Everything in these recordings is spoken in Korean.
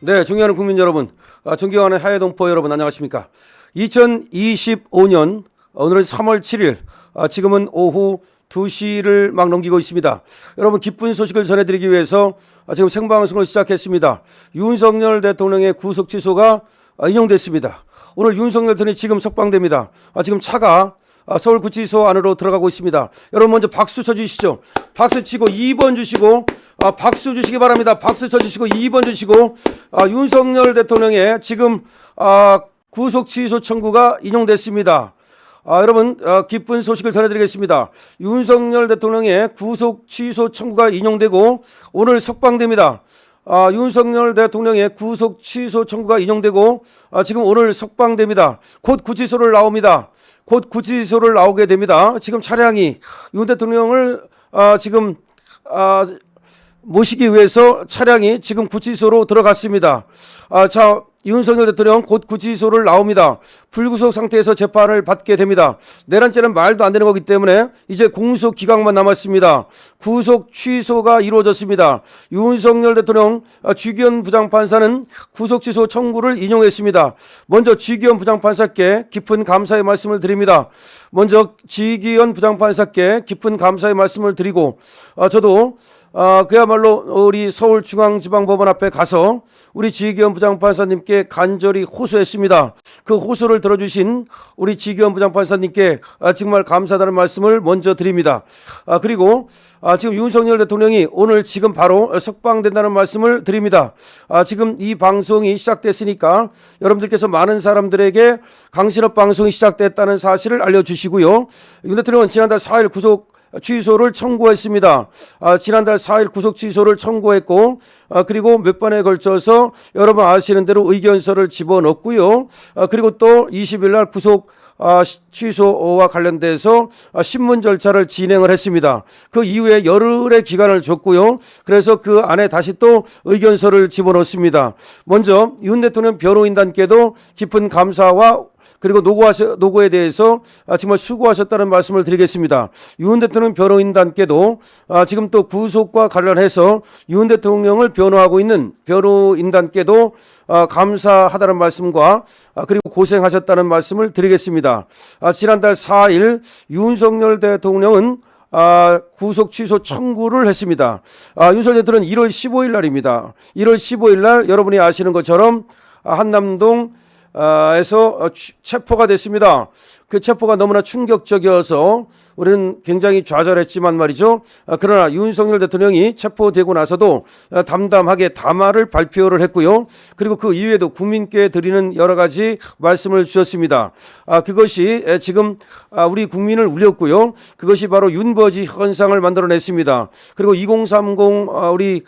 네, 존경하는 국민 여러분, 존경하는 하해동포 여러분 안녕하십니까? 2025년 오늘은 3월 7일, 지금은 오후 2시를 막 넘기고 있습니다. 여러분 기쁜 소식을 전해드리기 위해서 지금 생방송을 시작했습니다. 윤석열 대통령의 구속 취소가 인용됐습니다. 오늘 윤석열 대통령이 지금 석방됩니다. 지금 차가 서울구치소 안으로 들어가고 있습니다. 여러분 먼저 박수 쳐주시죠. 박수 치고 2번 주시고 박수 주시기 바랍니다. 박수 쳐주시고 2번 주시고 윤석열 대통령의 지금 구속 취소 청구가 인용됐습니다. 여러분 기쁜 소식을 전해드리겠습니다. 윤석열 대통령의 구속 취소 청구가 인용되고 오늘 석방됩니다. 윤석열 대통령의 구속 취소 청구가 인용되고 지금 오늘 석방됩니다. 곧 구치소를 나옵니다. 곧 구치소를 나오게 됩니다. 지금 차량이 윤 대통령을 지금 모시기 위해서 차량이 지금 구치소로 들어갔습니다. 자, 윤석열 대통령 곧 구치소를 나옵니다. 불구속 상태에서 재판을 받게 됩니다. 내란죄는 말도 안 되는 거기 때문에 이제 공소 기각만 남았습니다. 구속 취소가 이루어졌습니다. 윤석열 대통령 주기현 부장판사는 구속 취소 청구를 인용했습니다. 먼저 주기현 부장판사께 깊은 감사의 말씀을 드립니다. 먼저 주기현 부장판사께 깊은 감사의 말씀을 드리고 저도 그야말로 우리 서울중앙지방법원 앞에 가서 우리 지기현 부장판사님께 간절히 호소했습니다. 그 호소를 들어주신 우리 지기현 부장판사님께 정말 감사하다는 말씀을 먼저 드립니다. 그리고 지금 윤석열 대통령이 오늘 지금 바로 석방된다는 말씀을 드립니다. 지금 이 방송이 시작됐으니까 여러분들께서 많은 사람들에게 강신업 방송이 시작됐다는 사실을 알려주시고요. 윤 대통령은 지난달 4일 구속 취소를 청구했습니다. 지난달 4일 구속 취소를 청구했고 그리고 몇 번에 걸쳐서 여러분 아시는 대로 의견서를 집어넣었고요. 그리고 또 20일 날 구속 취소와 관련돼서 신문 절차를 진행을 했습니다. 그 이후에 열흘의 기간을 줬고요. 그래서 그 안에 다시 또 의견서를 집어넣습니다. 먼저 윤 대통령 변호인단께도 깊은 감사와 그리고 노고에 대해서 정말 수고하셨다는 말씀을 드리겠습니다. 윤 대통령 변호인단께도 지금 또 구속과 관련해서 윤 대통령을 변호하고 있는 변호인단께도 감사하다는 말씀과 그리고 고생하셨다는 말씀을 드리겠습니다. 지난달 4일 윤석열 대통령은 구속 취소 청구를 했습니다. 윤석열 대통령은 1월 15일 날입니다. 1월 15일 날 여러분이 아시는 것처럼 한남동 에서 체포가 됐습니다. 그 체포가 너무나 충격적이어서 우리는 굉장히 좌절했지만 말이죠. 그러나 윤석열 대통령이 체포되고 나서도 담담하게 담화를 발표를 했고요. 그리고 그 이후에도 국민께 드리는 여러 가지 말씀을 주셨습니다. 그것이 지금 우리 국민을 울렸고요. 그것이 바로 윤버지 현상을 만들어냈습니다. 그리고 2030 우리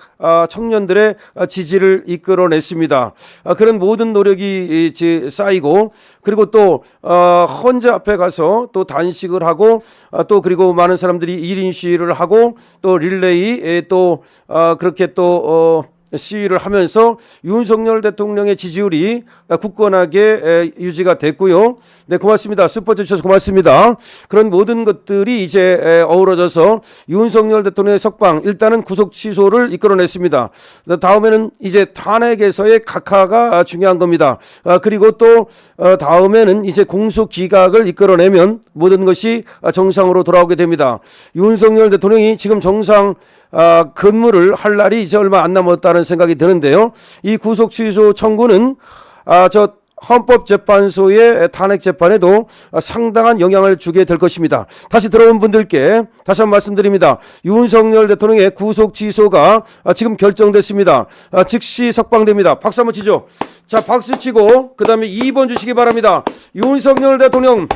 청년들의 지지를 이끌어냈습니다. 그런 모든 노력이 쌓이고 그리고 또 헌재 앞에 가서 또 단식을 하고 또 그리고 많은 사람들이 1인 시위를 하고 또 릴레이 또 그렇게 또 시위를 하면서 윤석열 대통령의 지지율이 굳건하게 유지가 됐고요. 네, 고맙습니다. 스포츠 주셔서 고맙습니다. 그런 모든 것들이 이제 어우러져서 윤석열 대통령의 석방, 일단은 구속 취소를 이끌어냈습니다. 다음에는 이제 탄핵에서의 각하가 중요한 겁니다. 그리고 또 다음에는 이제 공소 기각을 이끌어내면 모든 것이 정상으로 돌아오게 됩니다. 윤석열 대통령이 지금 정상 근무를 할 날이 이제 얼마 안 남았다는 생각이 드는데요. 이 구속 취소 청구는 저 헌법재판소의 탄핵 재판에도 상당한 영향을 주게 될 것입니다. 다시 들어온 분들께 다시 한번 말씀드립니다. 윤석열 대통령의 구속 취소가 지금 결정됐습니다. 즉시 석방됩니다. 박수 한번 치죠. 자, 박수 치고 그 다음에 2번 주시기 바랍니다. 윤석열 대통령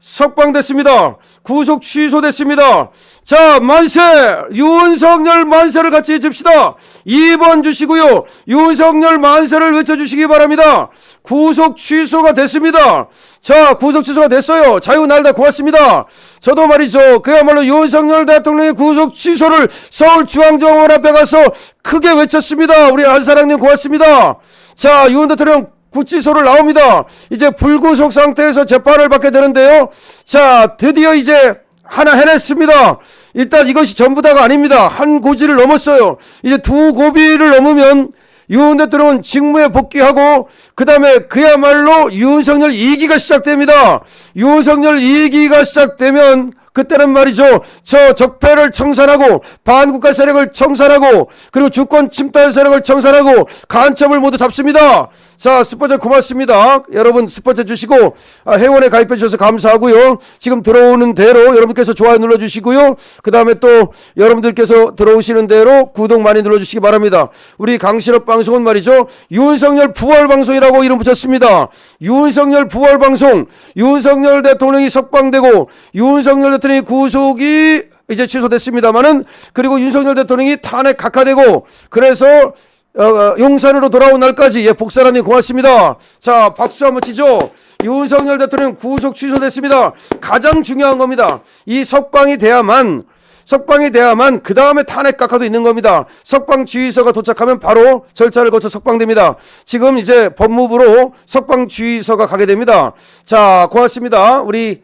석방됐습니다. 구속 취소됐습니다. 자, 만세! 윤석열 만세를 같이 해줍시다. 2번 주시고요. 윤석열 만세를 외쳐주시기 바랍니다. 구속 취소가 됐습니다. 자, 구속 취소가 됐어요. 자유날다 고맙습니다. 저도 말이죠. 그야말로 윤석열 대통령의 구속 취소를 서울중앙정원 앞에 가서 크게 외쳤습니다. 우리 안사랑님 고맙습니다. 자, 윤 대통령 구치소를 나옵니다. 이제 불구속 상태에서 재판을 받게 되는데요. 자, 드디어 이제 하나 해냈습니다. 일단 이것이 전부 다가 아닙니다. 한 고지를 넘었어요. 이제 두 고비를 넘으면 윤 대통령은 직무에 복귀하고 그 다음에 그야말로 윤석열 2기가 시작됩니다. 윤석열 2기가 시작되면 그때는 말이죠. 저 적폐를 청산하고 반국가 세력을 청산하고 그리고 주권 침탈 세력을 청산하고 간첩을 모두 잡습니다. 자, 스포츠 고맙습니다. 여러분 스포츠 주시고 회원에 가입해 주셔서 감사하고요. 지금 들어오는 대로 여러분께서 좋아요 눌러주시고요. 그 다음에 또 여러분들께서 들어오시는 대로 구독 많이 눌러주시기 바랍니다. 우리 강신업 방송은 말이죠. 윤석열 부활 방송이라고 이름 붙였습니다. 윤석열 부활 방송. 윤석열 대통령이 석방되고 윤석열 대통령이 구속이 이제 취소됐습니다만은 그리고 윤석열 대통령이 탄핵 각하되고 그래서 용산으로 돌아온 날까지 복사라님 고맙습니다. 자, 박수 한번 치죠. 윤석열 대통령 구속 취소됐습니다. 가장 중요한 겁니다. 이 석방이 돼야만 그 다음에 탄핵 각하도 있는 겁니다. 석방 지휘서가 도착하면 바로 절차를 거쳐 석방됩니다. 지금 이제 법무부로 석방 지휘서가 가게 됩니다. 자, 고맙습니다. 우리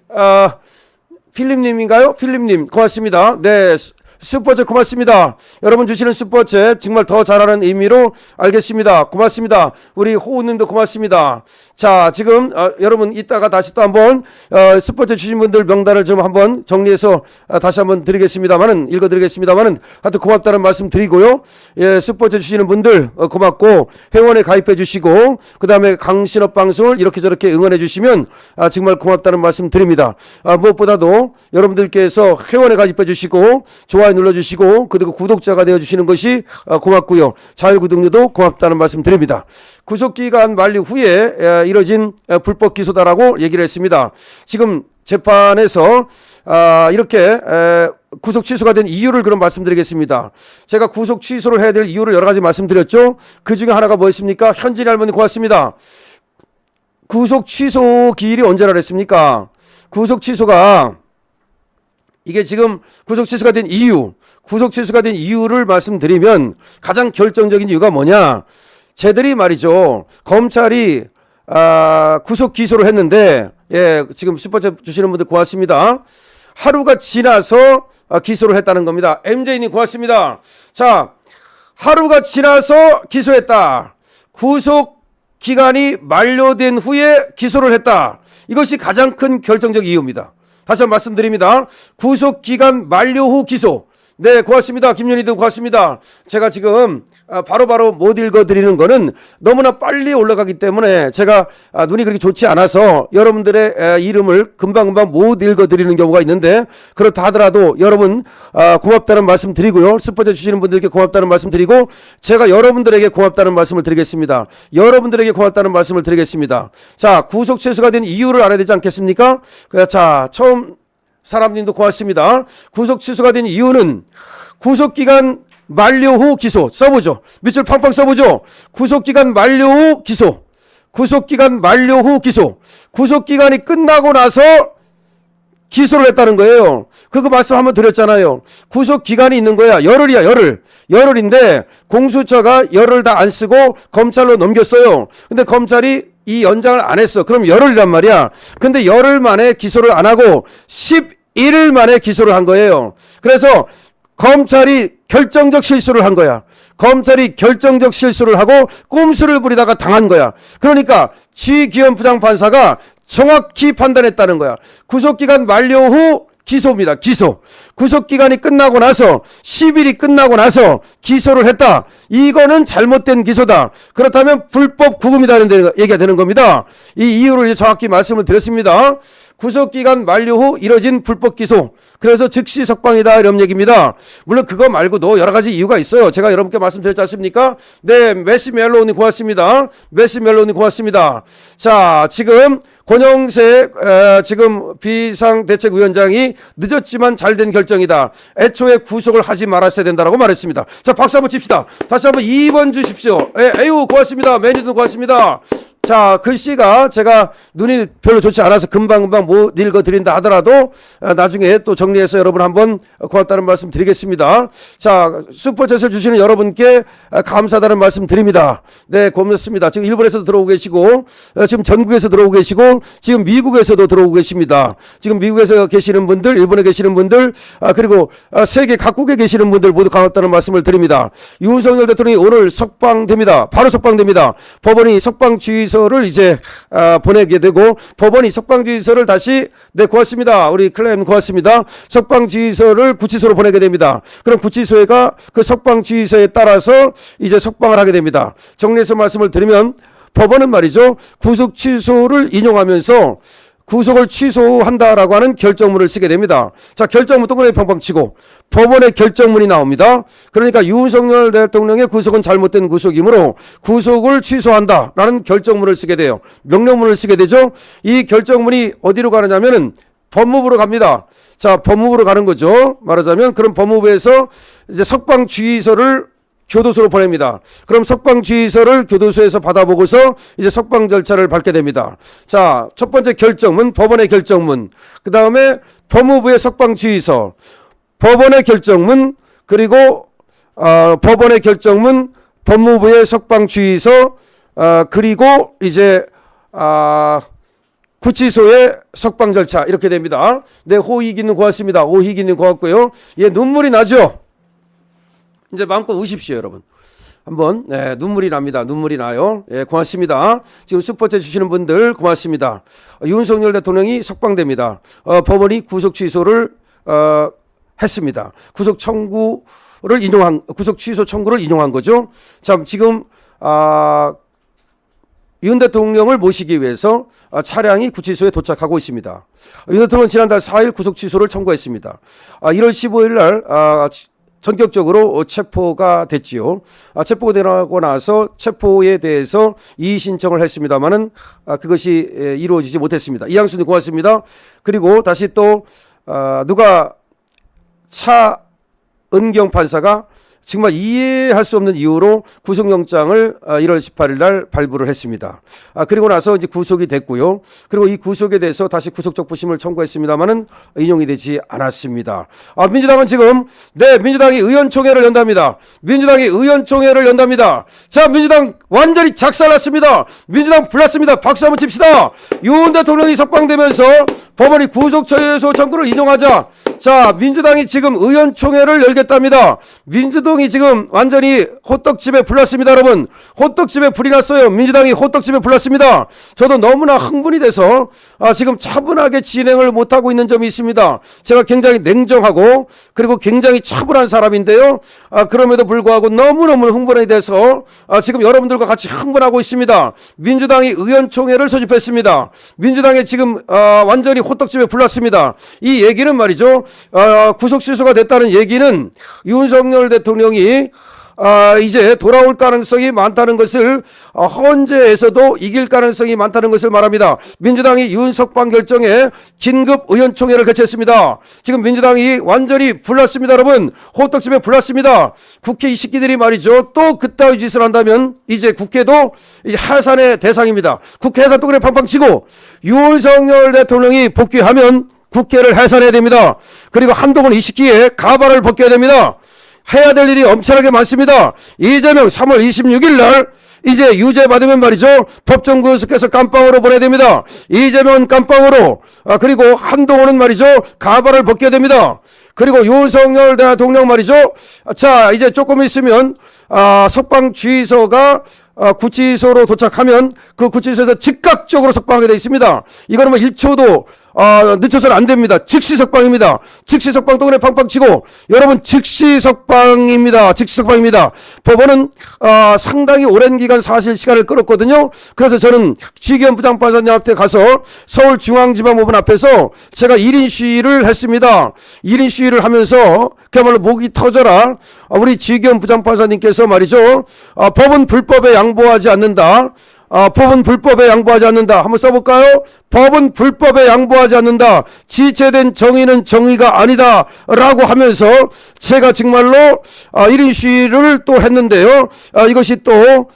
필립님인가요? 필립님 고맙습니다. 네. 슈퍼챗 고맙습니다. 여러분 주시는 슈퍼챗 정말 더 잘하는 의미로 알겠습니다. 고맙습니다. 우리 호우님도 고맙습니다. 자, 지금 여러분 이따가 다시 또 한번 슈퍼챗 주신 분들 명단을 좀 한번 정리해서 다시 한번 드리겠습니다만은 읽어드리겠습니다만은 하여튼 고맙다는 말씀 드리고요. 예, 슈퍼챗 주시는 분들 고맙고 회원에 가입해 주시고 그 다음에 강신업 방송을 이렇게 저렇게 응원해 주시면 정말 고맙다는 말씀 드립니다. 무엇보다도 여러분들께서 회원에 가입해 주시고 좋아요 눌러주시고 그리고 구독자가 되어주시는 것이 고맙고요. 자율구독료도 고맙다는 말씀 드립니다. 구속기간 만료 후에 이뤄진 불법 기소다라고 얘기를 했습니다. 지금 재판에서 이렇게 구속 취소가 된 이유를 그럼 말씀드리겠습니다. 제가 구속 취소를 해야 될 이유를 여러 가지 말씀드렸죠. 그 중에 하나가 뭐였습니까? 현진이 할머니 고맙습니다. 구속 취소 기일이 언제라 그랬습니까? 구속 취소가 이게 지금 구속 취소가 된 이유를 말씀드리면 가장 결정적인 이유가 뭐냐? 쟤들이 말이죠. 검찰이 구속 기소를 했는데 지금 슈퍼챗 주시는 분들 고맙습니다. 하루가 지나서 기소를 했다는 겁니다. MJ님 고맙습니다. 자, 하루가 지나서 기소했다. 구속 기간이 만료된 후에 기소를 했다. 이것이 가장 큰 결정적 이유입니다. 다시 한번 말씀드립니다. 구속기간 만료 후 기소. 네, 고맙습니다. 김윤희도 고맙습니다. 제가 지금 바로바로 못 읽어드리는 거는 너무나 빨리 올라가기 때문에 제가 눈이 그렇게 좋지 않아서 여러분들의 이름을 금방금방 못 읽어드리는 경우가 있는데 그렇다 하더라도 여러분 고맙다는 말씀 드리고요. 슈퍼챗 주시는 분들께 고맙다는 말씀 드리고 제가 여러분들에게 고맙다는 말씀을 드리겠습니다. 여러분들에게 고맙다는 말씀을 드리겠습니다. 자, 구속 취소가 된 이유를 알아야 되지 않겠습니까? 자, 처음 사람님도 고맙습니다. 구속 취소가 된 이유는 구속기간 만료 후 기소. 써보죠. 밑줄 팡팡 써보죠. 구속기간 만료 후 기소. 구속기간 만료 후 기소. 구속기간이 끝나고 나서 기소를 했다는 거예요. 그거 말씀 한번 드렸잖아요. 구속기간이 있는 거야. 열흘이야, 열흘. 열흘인데 공수처가 열흘 다 안 쓰고 검찰로 넘겼어요. 근데 검찰이 이 연장을 안 했어. 그럼 열흘이란 말이야. 근데 열흘 만에 기소를 안 하고 11일 만에 기소를 한 거예요. 그래서 검찰이 결정적 실수를 한 거야. 검찰이 결정적 실수를 하고 꼼수를 부리다가 당한 거야. 그러니까 지기현 부장판사가 정확히 판단했다는 거야. 구속기간 만료 후 기소입니다. 기소. 구속기간이 끝나고 나서 10일이 끝나고 나서 기소를 했다. 이거는 잘못된 기소다. 그렇다면 불법 구금이라는 얘기가 되는 겁니다. 이 이유를 정확히 말씀을 드렸습니다. 구속기간 만료 후 이뤄진 불법 기소. 그래서 즉시 석방이다 이런 얘기입니다. 물론 그거 말고도 여러 가지 이유가 있어요. 제가 여러분께 말씀드렸지 않습니까? 네, 메시 멜로우님 고맙습니다. 메시 멜로우님 고맙습니다. 자, 지금 권영세 지금 비상대책위원장이 늦었지만 잘된 결정이다. 애초에 구속을 하지 말았어야 된다라고 말했습니다. 자, 박수 한번 칩시다. 다시 한번 2번 주십시오. 에휴 고맙습니다. 매니저도 고맙습니다. 자, 글씨가 제가 눈이 별로 좋지 않아서 금방금방 못 읽어드린다 하더라도 나중에 또 정리해서 여러분 한번 고맙다는 말씀 드리겠습니다. 자, 슈퍼챗을 주시는 여러분께 감사하다는 말씀 드립니다. 네, 고맙습니다. 지금 일본에서도 들어오고 계시고, 지금 전국에서 들어오고 계시고, 지금 미국에서도 들어오고 계십니다. 지금 미국에서 계시는 분들, 일본에 계시는 분들, 그리고 세계 각국에 계시는 분들 모두 고맙다는 말씀을 드립니다. 윤석열 대통령이 오늘 석방됩니다. 바로 석방됩니다. 법원이 석방 주의서를 이제 보내게 되고, 법원이 석방 주의서를 다시, 네, 고맙습니다. 우리 클라임 고맙습니다. 석방 주의서를 구치소로 보내게 됩니다. 그럼 구치소가 그 석방 주의서에 따라서 이제 석방을 하게 됩니다. 정리해서 말씀을 드리면, 법원은 말이죠, 구속 취소를 인용하면서 구속을 취소한다라고 하는 결정문을 쓰게 됩니다. 자, 결정문 동그라미 팡팡 치고 법원의 결정문이 나옵니다. 그러니까 윤석열 대통령의 구속은 잘못된 구속이므로 구속을 취소한다라는 결정문을 쓰게 돼요. 명령문을 쓰게 되죠. 이 결정문이 어디로 가느냐면은 법무부로 갑니다. 자, 법무부로 가는 거죠. 말하자면 그럼 법무부에서 이제 석방 주의서를 교도소로 보냅니다. 그럼 석방 주의서를 교도소에서 받아보고서 이제 석방 절차를 밟게 됩니다. 자, 첫 번째 결정문, 법원의 결정문, 그 다음에 법무부의 석방 주의서, 법원의 결정문, 그리고 법원의 결정문, 법무부의 석방 주의서, 그리고 이제 구치소의 석방 절차, 이렇게 됩니다. 네, 호희기님 고맙습니다. 호희기님 고맙고요. 예, 눈물이 나죠? 이제 마음껏 우십시오, 여러분. 한번, 네, 눈물이 납니다. 눈물이 나요. 예, 고맙습니다. 지금 슈퍼챗 주시는 분들 고맙습니다. 윤석열 대통령이 석방됩니다. 법원이 구속 취소를 했습니다. 구속 취소 청구를 인용한 거죠. 참, 지금 윤 대통령을 모시기 위해서 차량이 구치소에 도착하고 있습니다. 윤 대통령은 지난달 4일 구속 취소를 청구했습니다. 1월 15일 날 전격적으로 체포가 됐지요. 체포가 되고 나서 체포에 대해서 이의 신청을 했습니다만은 그것이 이루어지지 못했습니다. 이양순님 고맙습니다. 그리고 다시 또 누가 차은경 판사가 정말 이해할 수 없는 이유로 구속영장을 1월 18일 날 발부를 했습니다. 그리고 나서 이제 구속이 됐고요. 그리고 이 구속에 대해서 다시 구속적 부심을 청구했습니다만은 인용이 되지 않았습니다. 민주당은 지금, 네, 민주당이 의원총회를 연답니다. 민주당이 의원총회를 연답니다. 자, 민주당 완전히 작살났습니다. 민주당 불났습니다. 박수 한번 칩시다. 윤 대통령이 석방되면서 법원이 구속처소 청구를 인용하자, 자, 민주당이 지금 의원총회를 열겠답니다. 민주당이 지금 완전히 호떡집에 불났습니다, 여러분. 호떡집에 불이 났어요. 민주당이 호떡집에 불났습니다. 저도 너무나 흥분이 돼서 지금 차분하게 진행을 못하고 있는 점이 있습니다. 제가 굉장히 냉정하고 그리고 굉장히 차분한 사람인데요. 그럼에도 불구하고 너무너무 흥분이 돼서 지금 여러분들과 같이 흥분하고 있습니다. 민주당이 의원총회를 소집했습니다. 민주당이 지금 완전히 호떡집에 불났습니다. 이 얘기는 말이죠, 구속 취소가 됐다는 얘기는 윤석열 대통령이 이제 돌아올 가능성이 많다는 것을, 헌재에서도 이길 가능성이 많다는 것을 말합니다. 민주당이 윤석방 결정에 긴급 의원총회를 개최했습니다. 지금 민주당이 완전히 불났습니다, 여러분. 호떡집에 불났습니다. 국회 이 새끼들이 말이죠, 또 그따위 짓을 한다면 이제 국회도 해산의 대상입니다. 국회 해산 동그라미 팡팡 치고 윤석열 대통령이 복귀하면 국회를 해산해야 됩니다. 그리고 한동훈 이 새끼의 가발을 벗겨야 됩니다. 해야 될 일이 엄청나게 많습니다. 이재명 3월 26일 날 이제 유죄 받으면 말이죠, 법정 구속해서 감방으로 보내야 됩니다. 이재명은 감방으로, 그리고 한동훈은 말이죠, 가발을 벗겨야 됩니다. 그리고 윤석열 대통령 말이죠, 자, 이제 조금 있으면 석방 주의서가 구치소로 도착하면 그 구치소에서 즉각적으로 석방하게 되어 있습니다. 이거는 뭐 1초도 늦춰서는 안 됩니다. 즉시 석방입니다. 즉시 석방 동그라미 팡팡 치고, 여러분, 즉시 석방입니다. 즉시 석방입니다. 법원은 상당히 오랜 기간 사실 시간을 끌었거든요. 그래서 저는 지기현 부장판사님한테 가서 서울중앙지방법원 앞에서 제가 1인 시위를 했습니다. 1인 시위를 하면서 그야말로 목이 터져라, 우리 지기현 부장판사님께서 말이죠, 법은 불법에 양보하지 않는다. 법은 불법에 양보하지 않는다. 한번 써볼까요? 법은 불법에 양보하지 않는다. 지체된 정의는 정의가 아니다. 라고 하면서 제가 정말로 1인 시위를 또 했는데요. 이것이 또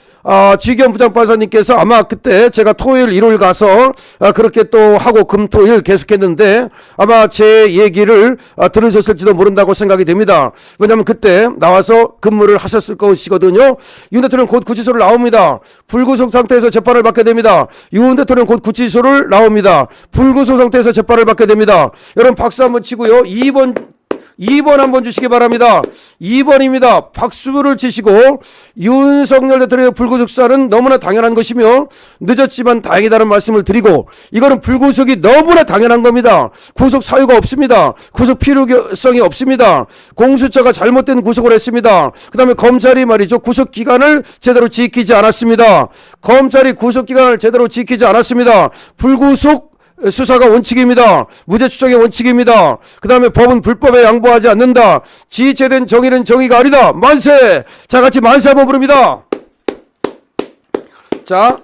지기현 부장판사님께서 아마 그때 제가 토요일 일요일 가서 그렇게 또 하고 금토일 계속했는데 아마 제 얘기를 들으셨을지도 모른다고 생각이 됩니다. 왜냐하면 그때 나와서 근무를 하셨을 것이거든요. 윤 대통령 곧 구치소를 나옵니다. 불구속 상태에서 재판을 받게 됩니다. 윤 대통령 곧 구치소를 나옵니다. 불구속 상태에서 재판을 받게 됩니다. 여러분 박수 한번 치고요. 2번 한번 주시기 바랍니다. 2번입니다. 박수를 치시고 윤석열 대통령의 불구속 수사는 너무나 당연한 것이며 늦었지만 다행이다는 말씀을 드리고 이거는 불구속이 너무나 당연한 겁니다. 구속 사유가 없습니다. 구속 필요성이 없습니다. 공수처가 잘못된 구속을 했습니다. 그 다음에 검찰이 말이죠. 구속기간을 제대로 지키지 않았습니다. 검찰이 구속기간을 제대로 지키지 않았습니다. 불구속 수사가 원칙입니다. 무죄 추정의 원칙입니다. 그 다음에 법은 불법에 양보하지 않는다. 지체된 정의는 정의가 아니다. 만세! 자, 같이 만세 한번 부릅니다. 자,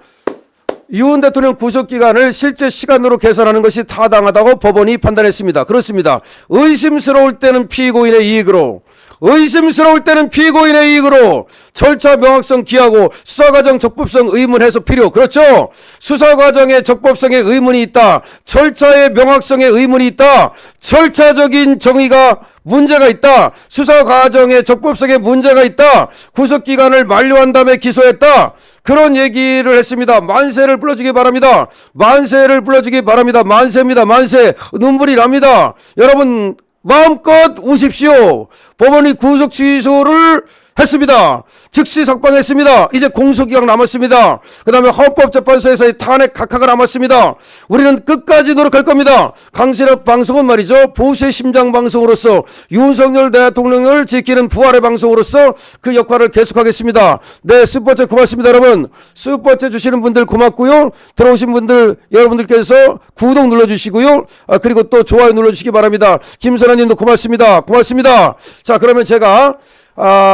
윤 대통령 구속기간을 실제 시간으로 계산하는 것이 타당하다고 법원이 판단했습니다. 그렇습니다. 의심스러울 때는 피고인의 이익으로, 의심스러울 때는 피고인의 이익으로 절차 명확성 기하고 수사과정 적법성 의문 해소 필요. 그렇죠? 수사과정의 적법성에 의문이 있다. 절차의 명확성에 의문이 있다. 절차적인 정의가 문제가 있다. 수사과정의 적법성에 문제가 있다. 구속기간을 만료한 다음에 기소했다. 그런 얘기를 했습니다. 만세를 불러주기 바랍니다. 만세를 불러주기 바랍니다. 만세입니다. 만세. 눈물이 납니다. 여러분 마음껏 우십시오. 법원이 구속 취소를 했습니다. 즉시 석방했습니다. 이제 공소기각 남았습니다. 그 다음에 헌법재판소에서의 탄핵 각하가 남았습니다. 우리는 끝까지 노력할 겁니다. 강신업 방송은 말이죠. 보수의 심장 방송으로서 윤석열 대통령을 지키는 부활의 방송으로서 그 역할을 계속하겠습니다. 네, 슈퍼챗 고맙습니다. 여러분 슈퍼챗 주시는 분들 고맙고요. 들어오신 분들 여러분들께서 구독 눌러주시고요. 그리고 또 좋아요 눌러주시기 바랍니다. 김선아님도 고맙습니다. 고맙습니다. 자, 그러면 제가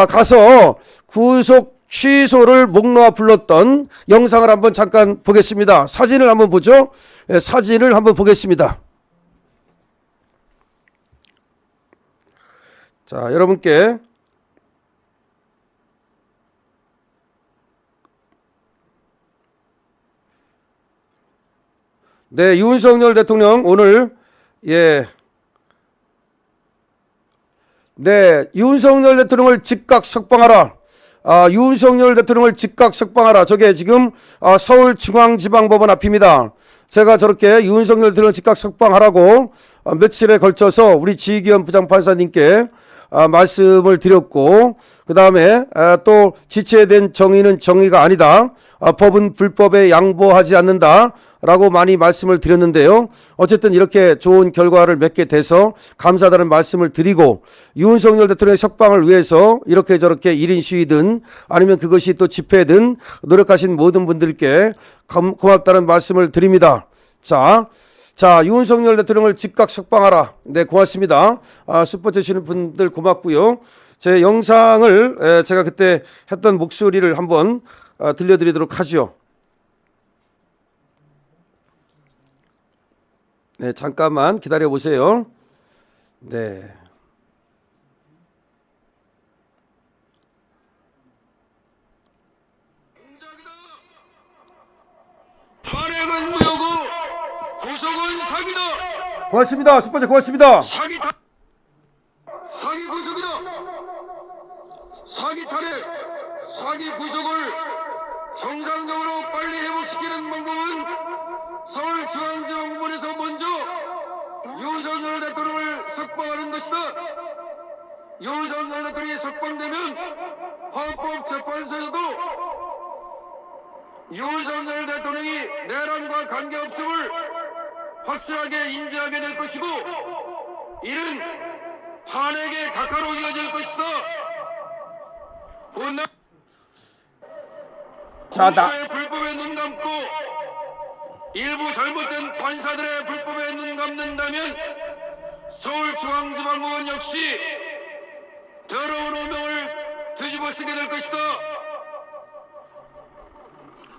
가서 구속 취소를 목 놓아 불렀던 영상을 한번 잠깐 보겠습니다. 사진을 한번 보죠. 네, 사진을 한번 보겠습니다. 자, 여러분께 네, 윤석열 대통령 오늘 네, 윤석열 대통령을 즉각 석방하라. 윤석열 대통령을 즉각 석방하라. 저게 지금 서울중앙지방법원 앞입니다. 제가 저렇게 윤석열 대통령을 즉각 석방하라고 며칠에 걸쳐서 우리 지기현 부장판사님께 말씀을 드렸고, 그 다음에 또 지체된 정의는 정의가 아니다. 법은 불법에 양보하지 않는다. 라고 많이 말씀을 드렸는데요. 어쨌든 이렇게 좋은 결과를 맺게 돼서 감사하다는 말씀을 드리고, 윤석열 대통령의 석방을 위해서 이렇게 저렇게 1인 시위든 아니면 그것이 또 집회든 노력하신 모든 분들께 고맙다는 말씀을 드립니다. 자, 윤석열 대통령을 즉각 석방하라. 네, 고맙습니다. 슈퍼챗 주시는 분들 고맙고요. 제 영상을 제가 그때 했던 목소리를 한번 들려드리도록 하죠. 네, 잠깐만 기다려 보세요. 네. 탄핵은 무효고 구속은 사기다. 고맙습니다. 슈퍼챗 고맙습니다. 사기 구속이다. 사기 탄핵, 사기 구속을 정상적으로 빨리 회복시키는 방법은 서울중앙지방법원에서 먼저 윤석열 대통령을 석방하는 것이다. 윤석열 대통령이 석방되면 헌법재판소에서도 윤석열 대통령이 내란과 관계없음을 확실하게 인지하게 될 것이고, 이는 탄핵의 각하로 이어질 것이다. 공수처의 불법에 눈 감고 일부 잘못된 판사들의 불법에 눈 감는다면 서울중앙지방법원 역시 더러운 오명을 뒤집어 쓰게 될 것이다.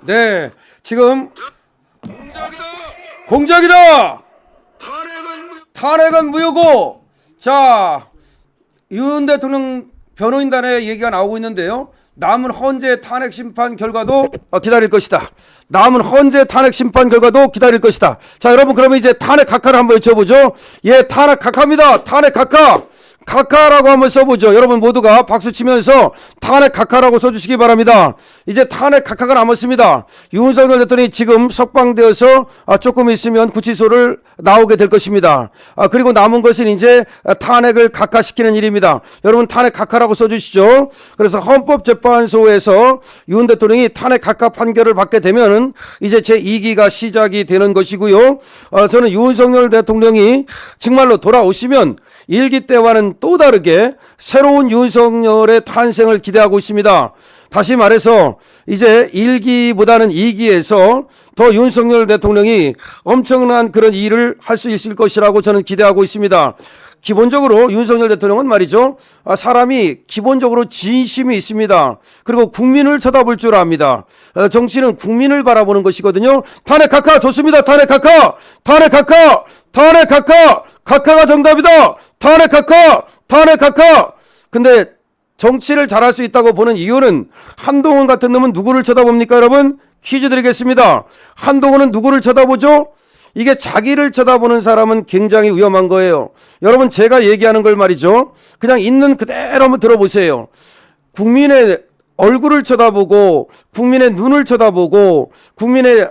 네, 지금 공작이다. 공작이다. 탄핵은 무효고, 자, 윤 대통령 변호인단의 얘기가 나오고 있는데요. 남은 헌재 탄핵 심판 결과도 기다릴 것이다. 남은 헌재 탄핵 심판 결과도 기다릴 것이다. 자, 여러분 그러면 이제 탄핵 각하를 한번 외쳐보죠. 예, 탄핵 각하입니다. 탄핵 각하. 각하라고 한번 써보죠. 여러분 모두가 박수 치면서 탄핵 각하라고 써주시기 바랍니다. 이제 탄핵 각하가 남았습니다. 윤석열 대통령이 지금 석방되어서 조금 있으면 구치소를 나오게 될 것입니다. 그리고 남은 것은 이제 탄핵을 각하시키는 일입니다. 여러분 탄핵 각하라고 써주시죠. 그래서 헌법재판소에서 윤 대통령이 탄핵 각하 판결을 받게 되면 이제 제2기가 시작이 되는 것이고요. 저는 윤석열 대통령이 정말로 돌아오시면 1기 때와는 또 다르게 새로운 윤석열의 탄생을 기대하고 있습니다. 다시 말해서 이제 1기보다는 2기에서 더 윤석열 대통령이 엄청난 그런 일을 할 수 있을 것이라고 저는 기대하고 있습니다. 기본적으로 윤석열 대통령은 말이죠. 사람이 기본적으로 진심이 있습니다. 그리고 국민을 쳐다볼 줄 압니다. 정치는 국민을 바라보는 것이거든요. 탄핵 각하 좋습니다. 탄핵 각하! 탄핵 각하! 탄핵 각하! 각하가 정답이다! 탄핵 각하! 탄핵 각하! 근데 정치를 잘할 수 있다고 보는 이유는 한동훈 같은 놈은 누구를 쳐다봅니까, 여러분? 퀴즈 드리겠습니다. 한동훈은 누구를 쳐다보죠? 이게 자기를 쳐다보는 사람은 굉장히 위험한 거예요. 여러분 제가 얘기하는 걸 말이죠. 그냥 있는 그대로 한번 들어보세요. 국민의 얼굴을 쳐다보고 국민의 눈을 쳐다보고 국민의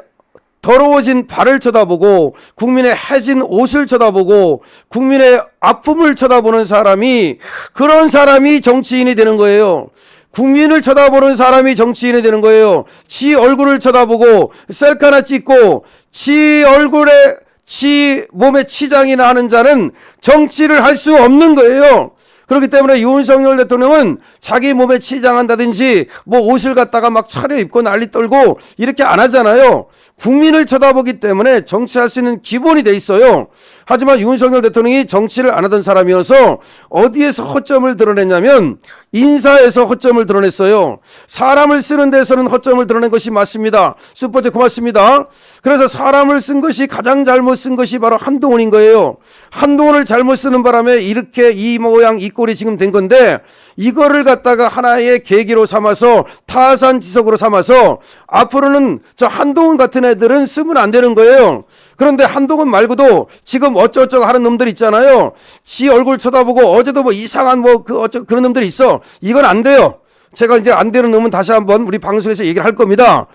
더러워진 발을 쳐다보고 국민의 해진 옷을 쳐다보고 국민의 아픔을 쳐다보는 사람이 그런 사람이 정치인이 되는 거예요. 국민을 쳐다보는 사람이 정치인이 되는 거예요. 지 얼굴을 쳐다보고 셀카 하나 찍고 지 얼굴에 지 몸에 치장이 나는 자는 정치를 할 수 없는 거예요. 그렇기 때문에 윤석열 대통령은 자기 몸에 치장한다든지 뭐 옷을 갖다가 막 차려입고 난리 떨고 이렇게 안 하잖아요. 국민을 쳐다보기 때문에 정치할 수 있는 기본이 돼 있어요. 하지만 윤석열 대통령이 정치를 안 하던 사람이어서 어디에서 허점을 드러냈냐면 인사에서 허점을 드러냈어요. 사람을 쓰는 데서는 허점을 드러낸 것이 맞습니다. 슈퍼챗 고맙습니다. 그래서 사람을 쓴 것이 가장 잘못 쓴 것이 바로 한동훈인 거예요. 한동훈을 잘못 쓰는 바람에 이렇게 이 모양 이 꼴이 지금 된 건데 이거를 갖다가 하나의 계기로 삼아서 타산지석으로 삼아서 앞으로는 저 한동훈 같은 애들은 쓰면 안 되는 거예요. 그런데 한동훈 말고도 지금 어쩌고저쩌고 하는 놈들 있잖아요. 지 얼굴 쳐다보고 어제도 뭐 이상한 뭐 그런 놈들이 있어. 이건 안 돼요. 제가 이제 안 되는 놈은 다시 한번 우리 방송에서 얘기를 할 겁니다.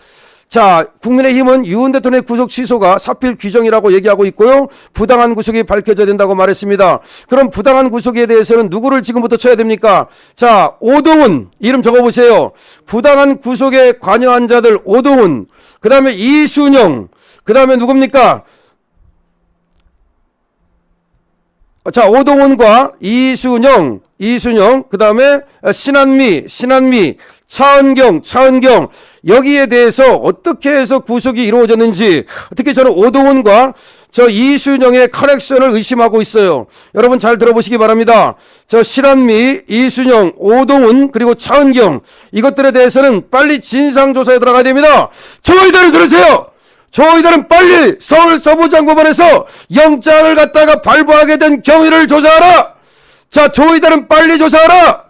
자, 국민의힘은 윤 대통령의 구속 취소가 사필 규정이라고 얘기하고 있고요. 부당한 구속이 밝혀져야 된다고 말했습니다. 그럼 부당한 구속에 대해서는 누구를 지금부터 쳐야 됩니까? 자, 오동훈 이름 적어보세요. 부당한 구속에 관여한 자들 오동훈, 그 다음에 이순영, 그 다음에 누굽니까? 자, 오동훈과 이순영, 그 다음에 신한미, 차은경, 여기에 대해서 어떻게 해서 구속이 이루어졌는지, 특히 저는 오동훈과 저 이순영의 커넥션을 의심하고 있어요. 여러분 잘 들어보시기 바랍니다. 저 신한미, 이순영, 오동훈, 그리고 차은경, 이것들에 대해서는 빨리 진상조사에 들어가야 됩니다. 저희들을 들으세요! 저희들은 빨리 서울 서부장법원에서 영장을 갖다가 발부하게 된 경위를 조사하라! 자, 저희들은 빨리 조사하라!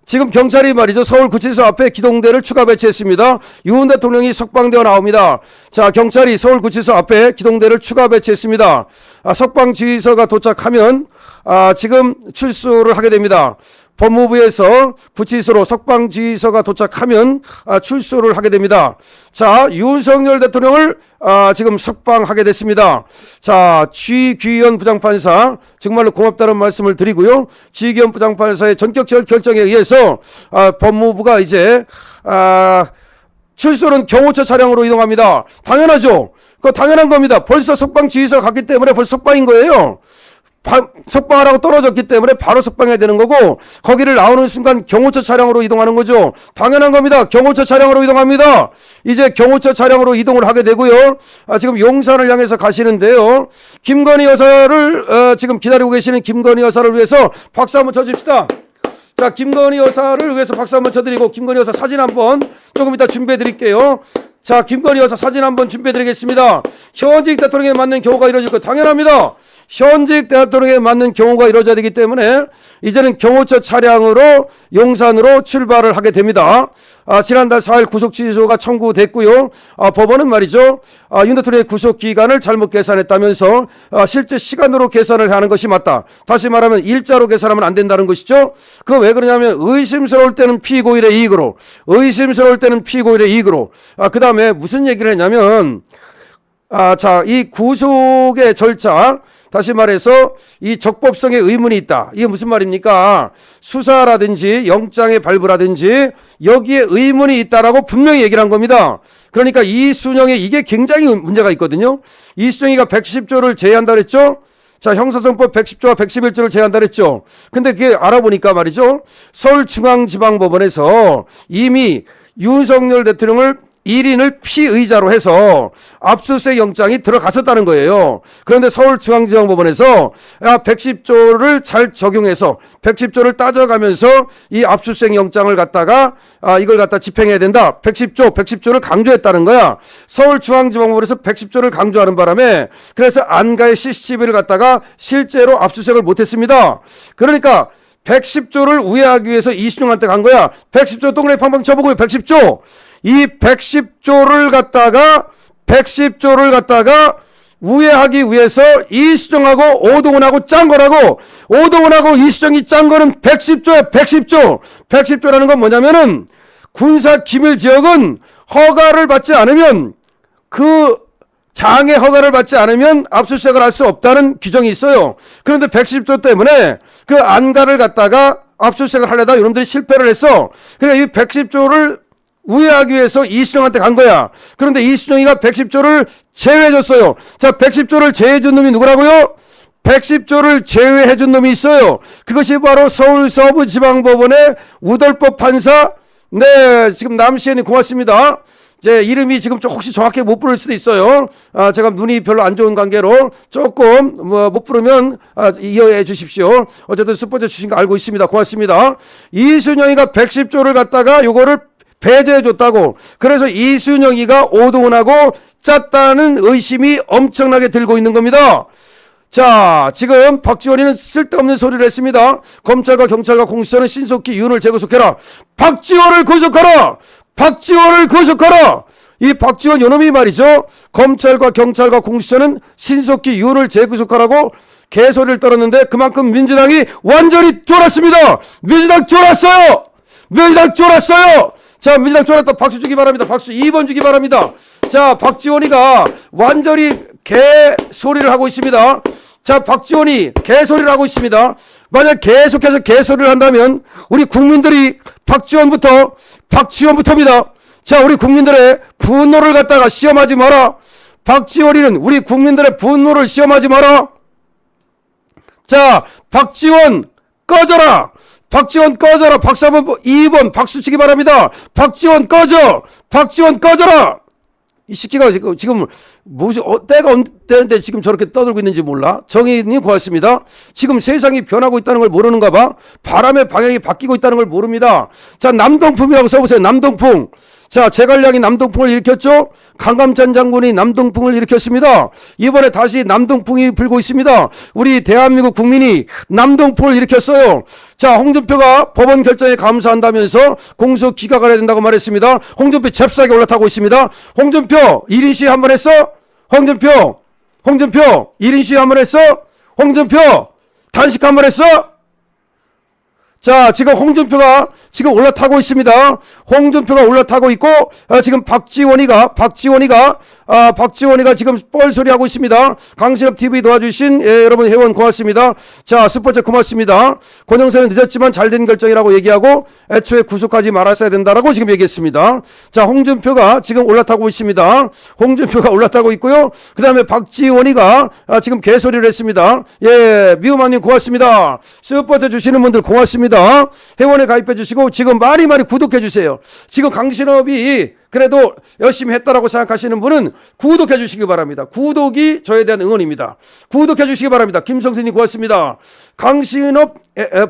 지금 경찰이 말이죠. 서울구치소 앞에 기동대를 추가 배치했습니다. 윤 대통령이 석방되어 나옵니다. 자, 경찰이 서울구치소 앞에 기동대를 추가 배치했습니다. 석방지휘서가 도착하면 지금 출소를 하게 됩니다. 법무부에서 구치소로 석방지휘서가 도착하면 출소를 하게 됩니다. 자, 윤석열 대통령을 지금 석방하게 됐습니다. 자, 취규현 부장판사 정말로 고맙다는 말씀을 드리고요. 취규현 부장판사의 전격적 결정에 의해서 법무부가 이제 출소는 경호처 차량으로 이동합니다. 당연하죠. 그거 당연한 겁니다. 벌써 석방지휘서가 갔기 때문에 벌써 석방인 거예요. 석방하라고 떨어졌기 때문에 바로 석방해야 되는 거고 거기를 나오는 순간 경호처 차량으로 이동하는 거죠. 당연한 겁니다. 경호처 차량으로 이동합니다. 이제 경호처 차량으로 이동을 하게 되고요. 지금 용산을 향해서 가시는데요. 김건희 여사를 지금 기다리고 계시는 김건희 여사를 위해서 박수 한번 쳐줍시다. 자, 김건희 여사를 위해서 박수 한번 쳐드리고 김건희 여사 사진 한번 조금 이따 준비해 드릴게요. 자, 김건희 여사 사진 한번 준비해 드리겠습니다. 현직 대통령에 맞는 경호가 이루어질 것 당연합니다. 현직 대통령에 맞는 경호가 이루어져야 되기 때문에 이제는 경호처 차량으로 용산으로 출발을 하게 됩니다. 지난달 4일 구속 취소가 청구됐고요. 법원은 말이죠. 윤 대통령의 구속 기간을 잘못 계산했다면서 실제 시간으로 계산을 하는 것이 맞다. 다시 말하면 일자로 계산하면 안 된다는 것이죠. 그거 왜 그러냐면 의심스러울 때는 피고인의 이익으로, 의심스러울 때는 피고인의 이익으로. 그 다음에 무슨 얘기를 했냐면 자, 이 구속의 절차, 다시 말해서 이 적법성에 의문이 있다. 이게 무슨 말입니까? 수사라든지 영장의 발부라든지 여기에 의문이 있다라고 분명히 얘기를 한 겁니다. 그러니까 이순영의 이게 굉장히 문제가 있거든요. 이순영이가 110조를 제외한다 그랬죠? 자, 형사소송법 110조와 111조를 제외한다 그랬죠? 근데 그게 알아보니까 말이죠. 서울중앙지방법원에서 이미 윤석열 대통령을 1인을 피의자로 해서 압수수색 영장이 들어갔었다는 거예요. 그런데 서울중앙지방법원에서 110조를 잘 적용해서 110조를 따져가면서 이 압수수색 영장을 갖다가 이걸 갖다 집행해야 된다. 110조를 강조했다는 거야. 서울중앙지방법원에서 110조를 강조하는 바람에 그래서 안가의 CCTV를 갖다가 실제로 압수수색을 못했습니다. 그러니까 110조를 우회하기 위해서 이순영한테 간 거야. 110조 동그라미 팡팡 쳐보고 110조. 이 110조를 갖다가 우회하기 위해서 이수정하고 오동훈하고 짠 거라고. 오동훈하고 이수정이 짠 거는 110조야. 110조. 110조라는 건 뭐냐면은 군사 기밀 지역은 허가를 받지 않으면 그 장의 허가를 받지 않으면 압수수색을 할 수 없다는 규정이 있어요. 그런데 110조 때문에 그 안가를 갖다가 압수수색을 하려다 여러분들이 실패를 했어. 그러니까 이 110조를 우회하기 위해서 이수정한테 간 거야. 그런데 이수정이가 110조를 제외해줬어요. 자, 110조를 제외해준 놈이 누구라고요? 110조를 제외해준 놈이 있어요. 그것이 바로 서울서부지방법원의 우덜법 판사. 네, 지금 남시현이 고맙습니다. 제 이름이 지금 혹시 정확히 못 부를 수도 있어요. 제가 눈이 별로 안 좋은 관계로 조금 못 부르면 이해해 주십시오. 어쨌든 스포츠 주신 거 알고 있습니다. 고맙습니다. 이순영이가 110조를 갖다가 요거를 배제해 줬다고. 그래서 이순영이가 오동훈하고 짰다는 의심이 엄청나게 들고 있는 겁니다. 자, 지금 박지원이는 쓸데없는 소리를 했습니다. 검찰과 경찰과 공수처는 신속히 윤을 재구속해라. 박지원을 구속하라. 박지원을 구속하라. 이 박지원 요놈이 말이죠. 검찰과 경찰과 공수처는 신속히 윤을 재구속하라고 개소리를 떨었는데 그만큼 민주당이 완전히 쫄았습니다. 민주당 쫄았어요. 민주당 쫄았어요. 자, 민주당 쫄았다. 박수 주기 바랍니다. 박수 2번 주기 바랍니다. 자, 박지원이가 완전히 개소리를 하고 있습니다. 자, 박지원이 개소리를 하고 있습니다. 만약 계속해서 개소리를 한다면 우리 국민들이 박지원부터입니다. 자, 우리 국민들의 분노를 갖다가 시험하지 마라. 박지원이는 우리 국민들의 분노를 시험하지 마라. 자, 박지원 꺼져라. 박지원 꺼져라. 박수 한번 2번 박수 치기 바랍니다. 박지원 꺼져. 박지원 꺼져라. 이 새끼가 지금 무슨 때가 언제인데 지금 저렇게 떠들고 있는지 몰라. 정의님 고맙습니다. 지금 세상이 변하고 있다는 걸 모르는가 봐. 바람의 방향이 바뀌고 있다는 걸 모릅니다. 자, 남동풍이라고 써보세요. 남동풍. 자, 제갈량이 남동풍을 일으켰죠. 강감찬 장군이 남동풍을 일으켰습니다. 이번에 다시 남동풍이 불고 있습니다. 우리 대한민국 국민이 남동풍을 일으켰어요. 자, 홍준표가 법원 결정에 감사한다면서 공소 기각을 해야 된다고 말했습니다. 홍준표 잽싸게 올라타고 있습니다. 홍준표 1인 시위 한번 했어? 홍준표 1인 시위 한번 했어? 홍준표 단식 한번 했어? 자, 지금 홍준표가 지금 올라타고 있습니다. 홍준표가 올라타고 있고, 지금 박지원이가 지금 뻘소리 하고 있습니다. 강신업 TV 도와주신 여러분 회원 고맙습니다. 자, 스포츠 고맙습니다. 권영세는 늦었지만 잘된 결정이라고 얘기하고 애초에 구속하지 말았어야 된다라고 지금 얘기했습니다. 자, 홍준표가 지금 올라타고 있습니다. 홍준표가 올라타고 있고요. 그 다음에 박지원이가 지금 개소리를 했습니다. 예, 미우마님 고맙습니다. 스포츠 주시는 분들 고맙습니다. 회원에 가입해 주시고 지금 많이 구독해 주세요. 지금 강신업이 그래도 열심히 했다라고 생각하시는 분은 구독해 주시기 바랍니다. 구독이 저에 대한 응원입니다. 구독해 주시기 바랍니다. 김성진님 고맙습니다. 강신업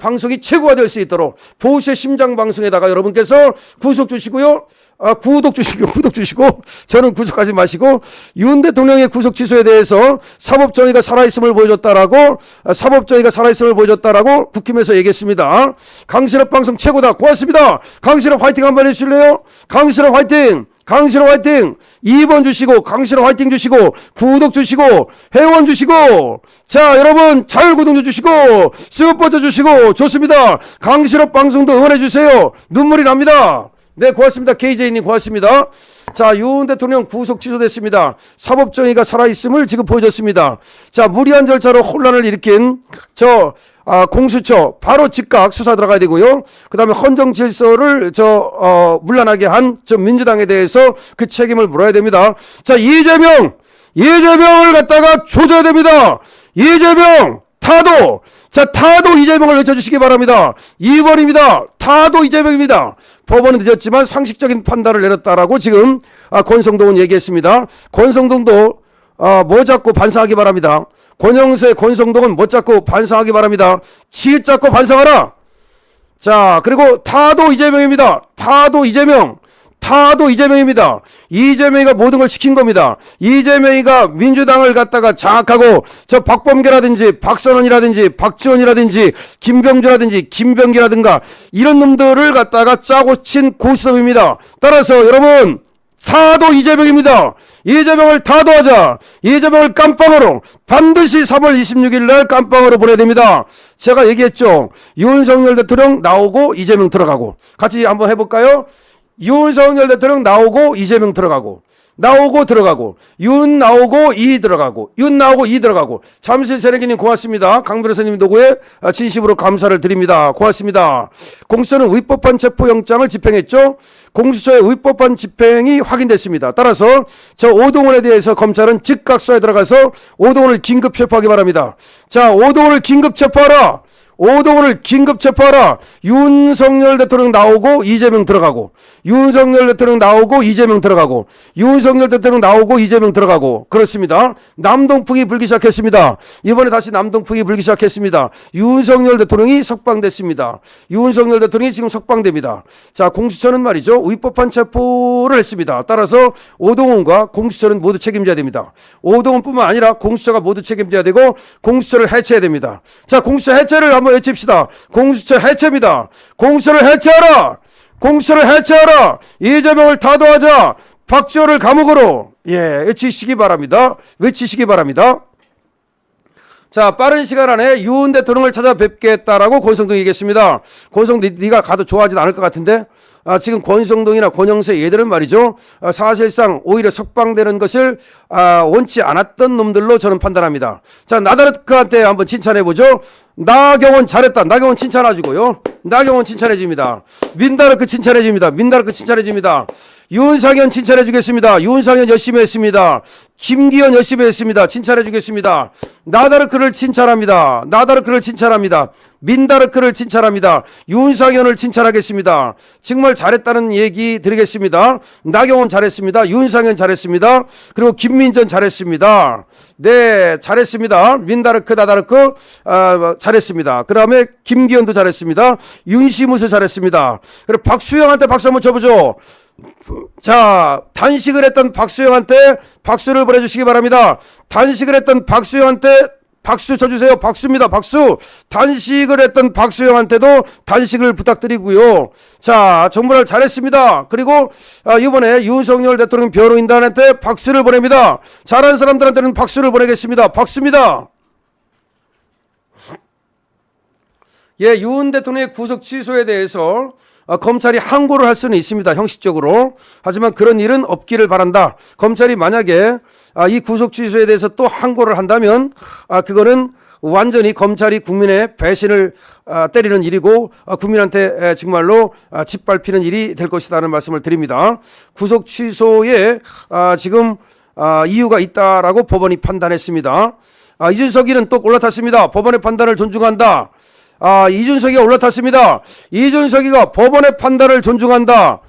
방송이 최고가 될 수 있도록 보수의 심장 방송에다가 여러분께서 구독 주시고요. 구독 주시고 저는 구속하지 마시고 윤 대통령의 구속 취소에 대해서 사법정의가 살아있음을 보여줬다라고 국힘에서 얘기했습니다. 강신업 방송 최고다. 고맙습니다. 강신업 화이팅 한번 해주실래요? 강신업 화이팅! 2번 주시고 강신업 화이팅 주시고 구독 주시고 회원 주시고 자 여러분 자율구독도 주시고 슈퍼챗 주시고 좋습니다. 강신업 방송도 응원해 주세요. 눈물이 납니다. 네, 고맙습니다. KJ님 고맙습니다. 자, 윤 대통령 구속 취소됐습니다. 사법정의가 살아있음을 지금 보여줬습니다. 자, 무리한 절차로 혼란을 일으킨 공수처 바로 즉각 수사 들어가야 되고요. 그 다음에 헌정 질서를 문란하게 한 민주당에 대해서 그 책임을 물어야 됩니다. 자, 이재명을 갖다가 조져야 됩니다. 이재명 타도. 자, 타도 이재명을 외쳐주시기 바랍니다. 2번입니다. 타도 이재명입니다. 법원은 늦었지만 상식적인 판단을 내렸다라고 지금 권성동은 얘기했습니다. 권성동도 뭐 잡고 반성하기 바랍니다. 권영세, 권성동은 뭐 잡고 반성하기 바랍니다. 지 잡고 반성하라. 자, 그리고 타도 이재명입니다. 타도 이재명입니다. 이재명이가 모든 걸 시킨 겁니다. 이재명이가 민주당을 갖다가 장악하고 박범계라든지 박선원이라든지 박지원이라든지 김병주라든지 김병기라든가 이런 놈들을 갖다가 짜고 친 고스톱입니다. 따라서 여러분 타도 이재명입니다. 이재명을 타도하자. 이재명을 깜빵으로 반드시 3월 26일 날 깜빵으로 보내야 됩니다. 제가 얘기했죠. 윤석열 대통령 나오고 이재명 들어가고 같이 한번 해볼까요? 윤석열 대통령 나오고 이재명 들어가고 윤 나오고 이 들어가고 잠실 새내기님 고맙습니다. 강 변호사님 도구에 진심으로 감사를 드립니다. 고맙습니다. 공수처는 위법한 체포영장을 집행했죠. 공수처의 위법한 집행이 확인됐습니다. 따라서 오동훈에 대해서 검찰은 즉각 수사에 들어가서 오동훈을 긴급 체포하기 바랍니다. 자, 오동훈을 긴급 체포하라. 윤석열 대통령 나오고 이재명 들어가고 그렇습니다. 남동풍이 불기 시작했습니다. 이번에 다시 남동풍이 불기 시작했습니다. 윤석열 대통령이 석방됐습니다. 윤석열 대통령이 지금 석방됩니다. 자, 공수처는 말이죠. 위법한 체포를 했습니다. 따라서 오동훈과 공수처는 모두 책임져야 됩니다. 오동훈뿐만 아니라 공수처가 모두 책임져야 되고 공수처를 해체해야 됩니다. 자, 공수처 해체를 한번 외칩시다. 공수처 해체입니다. 공수처를 해체하라. 이재명을 타도하자. 박지원을 감옥으로 외치시기 바랍니다. 자, 빠른 시간 안에 윤 대통령을 찾아뵙겠다라고 권성동이 얘기했습니다. 권성동 네가 가도 좋아하진 않을 것 같은데 지금 권성동이나 권영세 얘들은 말이죠. 사실상 오히려 석방되는 것을 원치 않았던 놈들로 저는 판단합니다. 자, 나다르크한테 한번 칭찬해보죠. 나경원 잘했다. 나경원 칭찬해주고요. 나경원 칭찬해줍니다. 민다르크 칭찬해줍니다. 윤상현 칭찬해주겠습니다. 윤상현 열심히 했습니다. 김기현 열심히 했습니다. 칭찬해주겠습니다. 나다르크를 칭찬합니다. 민다르크를 칭찬합니다. 윤상현을 칭찬하겠습니다. 정말 잘했다는 얘기 드리겠습니다. 나경원 잘했습니다. 윤상현 잘했습니다. 그리고 김민전 잘했습니다. 네, 잘했습니다. 민다르크, 나다르크 잘했습니다. 그 다음에 김기현도 잘했습니다. 윤시무스 잘했습니다. 그리고 박수영한테 박수 한번 쳐보죠. 자, 단식을 했던 박수영한테 박수를 보내주시기 바랍니다. 단식을 했던 박수영한테 박수 쳐주세요. 박수입니다. 박수. 단식을 했던 박수영한테도 단식을 부탁드리고요. 자, 정말 잘했습니다. 그리고 이번에 윤석열 대통령 변호인단한테 박수를 보냅니다. 잘한 사람들한테는 박수를 보내겠습니다. 박수입니다. 윤 대통령의 구속 취소에 대해서 검찰이 항고를 할 수는 있습니다. 형식적으로. 하지만 그런 일은 없기를 바란다. 검찰이 만약에 이 구속 취소에 대해서 또 항고를 한다면 그거는 완전히 검찰이 국민의 배신을 때리는 일이고 국민한테 정말로 짓밟히는 일이 될 것이라는 말씀을 드립니다. 구속 취소에 지금 이유가 있다라고 법원이 판단했습니다. 이준석이는 또 올라탔습니다. 법원의 판단을 존중한다. 이준석이가 올라탔습니다. 이준석이가 법원의 판단을 존중한다.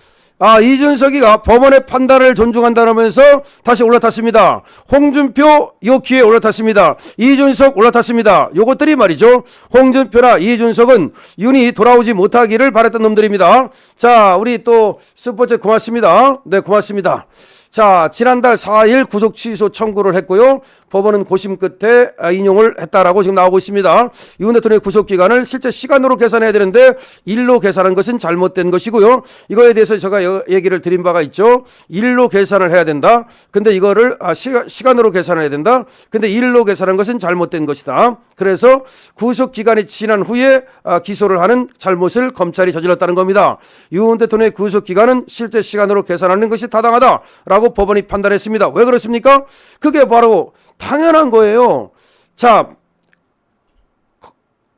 이준석이가 법원의 판단을 존중한다면서 다시 올라탔습니다. 홍준표 요기에 올라탔습니다. 이준석 올라탔습니다. 요것들이 말이죠. 홍준표나 이준석은 윤이 돌아오지 못하기를 바랬던 놈들입니다. 자, 우리 또 스포츠 고맙습니다. 네, 고맙습니다. 자, 지난달 4일 구속 취소 청구를 했고요. 법원은 고심 끝에 인용을 했다라고 지금 나오고 있습니다. 윤 대통령의 구속 기간을 실제 시간으로 계산해야 되는데 일로 계산한 것은 잘못된 것이고요. 이거에 대해서 제가 얘기를 드린 바가 있죠. 일로 계산을 해야 된다. 근데 이거를 시간으로 계산해야 된다. 근데 일로 계산한 것은 잘못된 것이다. 그래서 구속 기간이 지난 후에 기소를 하는 잘못을 검찰이 저질렀다는 겁니다. 윤 대통령의 구속 기간은 실제 시간으로 계산하는 것이 타당하다라고 법원이 판단했습니다. 왜 그렇습니까? 그게 바로 당연한 거예요. 자,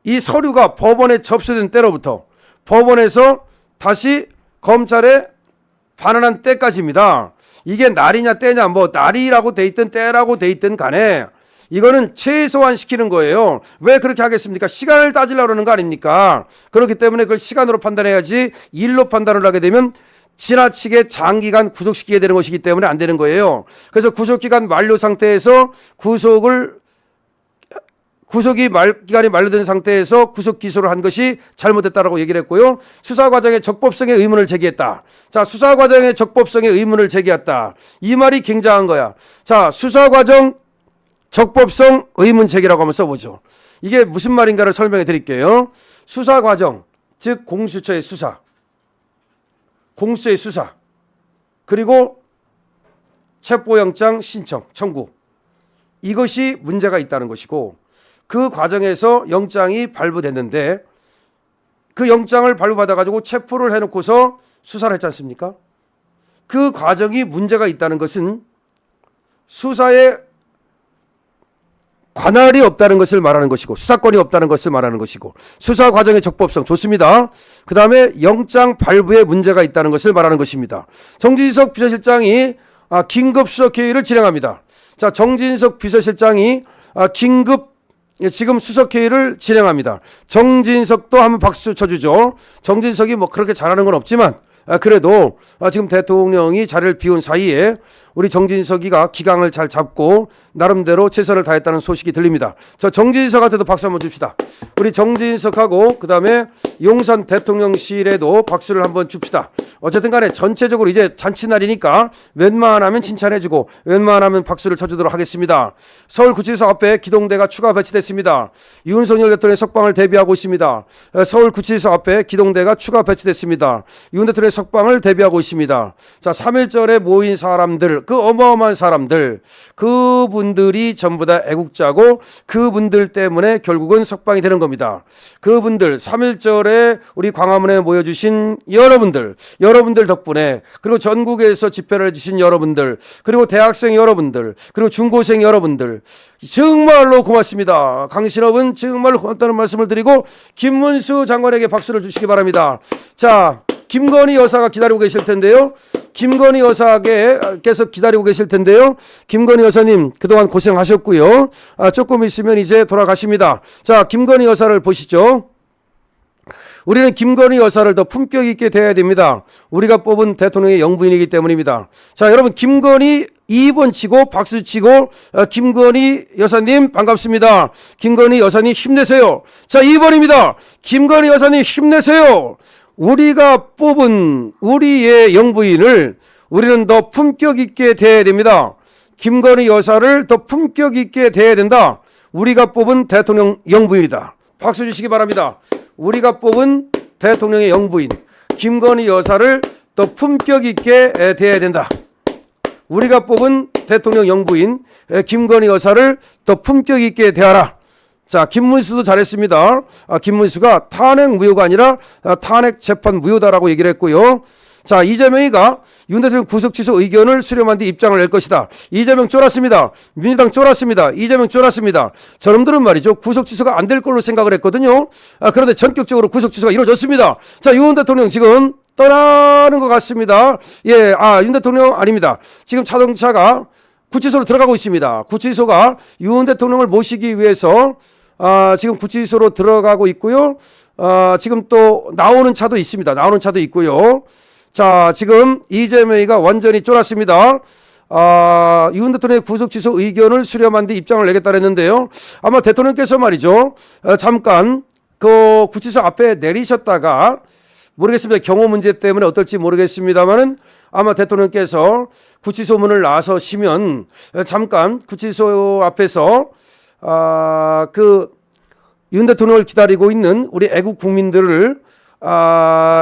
이 서류가 법원에 접수된 때로부터 법원에서 다시 검찰에 반환한 때까지입니다. 이게 날이냐 때냐, 뭐 날이라고 돼 있든 때라고 돼 있든 간에 이거는 최소한 시키는 거예요. 왜 그렇게 하겠습니까? 시간을 따지려고 그러는 거 아닙니까? 그렇기 때문에 그걸 시간으로 판단해야지 일로 판단을 하게 되면 지나치게 장기간 구속시키게 되는 것이기 때문에 안 되는 거예요. 그래서 구속기간 만료 상태에서 기간이 만료된 상태에서 구속 기소를 한 것이 잘못됐다라고 얘기를 했고요. 수사 과정의 적법성에 의문을 제기했다. 자, 수사 과정의 적법성에 의문을 제기했다. 이 말이 굉장한 거야. 자, 수사 과정 적법성 의문 제기라고 한번 써보죠. 이게 무슨 말인가를 설명해 드릴게요. 수사 과정, 즉 공수처의 수사, 공수의 수사, 그리고 체포영장 신청, 청구, 이것이 문제가 있다는 것이고, 그 과정에서 영장이 발부됐는데 그 영장을 발부받아가지고 체포를 해놓고서 수사를 했지 않습니까? 그 과정이 문제가 있다는 것은 수사에 관할이 없다는 것을 말하는 것이고, 수사권이 없다는 것을 말하는 것이고, 수사 과정의 적법성 좋습니다. 그 다음에 영장 발부에 문제가 있다는 것을 말하는 것입니다. 정진석 비서실장이 긴급 수석회의를 진행합니다. 자, 정진석 비서실장이 지금 수석회의를 진행합니다. 정진석도 한번 박수 쳐주죠. 정진석이 뭐 그렇게 잘하는 건 없지만 그래도 지금 대통령이 자리를 비운 사이에 우리 정진석이가 기강을 잘 잡고 나름대로 최선을 다했다는 소식이 들립니다. 저 정진석한테도 박수 한번 줍시다. 우리 정진석하고 그 다음에 용산 대통령실에도 박수를 한번 줍시다. 어쨌든 간에 전체적으로 이제 잔치날이니까 웬만하면 칭찬해주고 웬만하면 박수를 쳐주도록 하겠습니다. 서울구치소 앞에 기동대가 추가 배치됐습니다. 윤석열 대통령의 석방을 대비하고 있습니다. 서울구치소 앞에 기동대가 추가 배치됐습니다. 윤 대통령의 석방을 대비하고 있습니다. 자, 3.1절에 모인 사람들, 그 어마어마한 사람들, 그분들이 전부 다 애국자고 그분들 때문에 결국은 석방이 되는 겁니다. 그분들 3.1절에 우리 광화문에 모여주신 여러분들 덕분에, 그리고 전국에서 집회를 해주신 여러분들, 그리고 대학생 여러분들, 그리고 중고생 여러분들 정말로 고맙습니다. 강신업은 정말로 고맙다는 말씀을 드리고 김문수 장관에게 박수를 주시기 바랍니다. 자, 김건희 여사가 기다리고 계실 텐데요. 김건희 여사께서 기다리고 계실 텐데요. 김건희 여사님 그동안 고생하셨고요. 조금 있으면 이제 돌아가십니다. 자, 김건희 여사를 보시죠. 우리는 김건희 여사를 더 품격 있게 대해야 됩니다. 우리가 뽑은 대통령의 영부인이기 때문입니다. 자, 여러분 김건희 2번 치고 박수 치고 김건희 여사님 반갑습니다. 김건희 여사님 힘내세요. 자, 2번입니다. 김건희 여사님 힘내세요. 우리가 뽑은 우리의 영부인을 우리는 더 품격 있게 대해야 됩니다. 김건희 여사를 더 품격 있게 대해야 된다. 우리가 뽑은 대통령 영부인이다. 박수 주시기 바랍니다. 우리가 뽑은 대통령의 영부인 김건희 여사를 더 품격 있게 대해야 된다. 우리가 뽑은 대통령 영부인 김건희 여사를 더 품격 있게 대하라. 자, 김문수도 잘했습니다. 김문수가 탄핵 무효가 아니라 탄핵 재판 무효다라고 얘기를 했고요. 자, 이재명이가 윤 대통령 구속 취소 의견을 수렴한 뒤 입장을 낼 것이다. 이재명 쫄았습니다. 민주당 쫄았습니다. 이재명 쫄았습니다. 저놈들은 말이죠, 구속 취소가 안 될 걸로 생각을 했거든요. 그런데 전격적으로 구속 취소가 이루어졌습니다. 자, 윤 대통령 지금 떠나는 것 같습니다. 예, 윤 대통령 아닙니다. 지금 자동차가 구치소로 들어가고 있습니다. 구치소가 윤 대통령을 모시기 위해서 지금 구치소로 들어가고 있고요. 지금 또 나오는 차도 있습니다. 나오는 차도 있고요. 자, 지금 이재명이가 완전히 쫄았습니다. 윤 대통령의 구속 취소 의견을 수렴한 뒤 입장을 내겠다 했는데요. 아마 대통령께서 말이죠. 잠깐 그 구치소 앞에 내리셨다가 모르겠습니다. 경호 문제 때문에 어떨지 모르겠습니다만은 아마 대통령께서 구치소 문을 나서시면 잠깐 구치소 앞에서 그 윤 대통령을 기다리고 있는 우리 애국 국민들을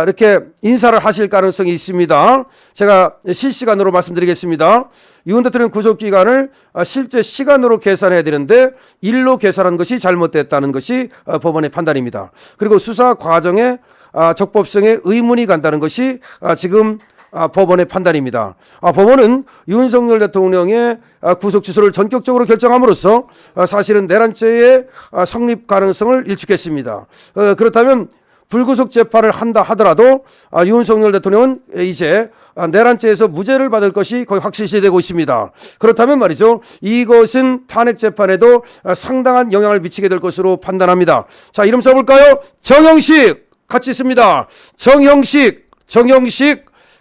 이렇게 인사를 하실 가능성이 있습니다. 제가 실시간으로 말씀드리겠습니다. 윤 대통령 구속 기간을 실제 시간으로 계산해야 되는데 일로 계산한 것이 잘못됐다는 것이 법원의 판단입니다. 그리고 수사 과정에 적법성에 의문이 간다는 것이 지금 법원의 판단입니다. 법원은 윤석열 대통령의 구속 취소를 전격적으로 결정함으로써 사실은 내란죄의 성립 가능성을 일축했습니다. 그렇다면 불구속 재판을 한다 하더라도 윤석열 대통령은 이제 내란죄에서 무죄를 받을 것이 거의 확실시되고 있습니다. 그렇다면 말이죠. 이것은 탄핵 재판에도 상당한 영향을 미치게 될 것으로 판단합니다. 자, 이름 써볼까요? 정형식 같이 있습니다. 정형식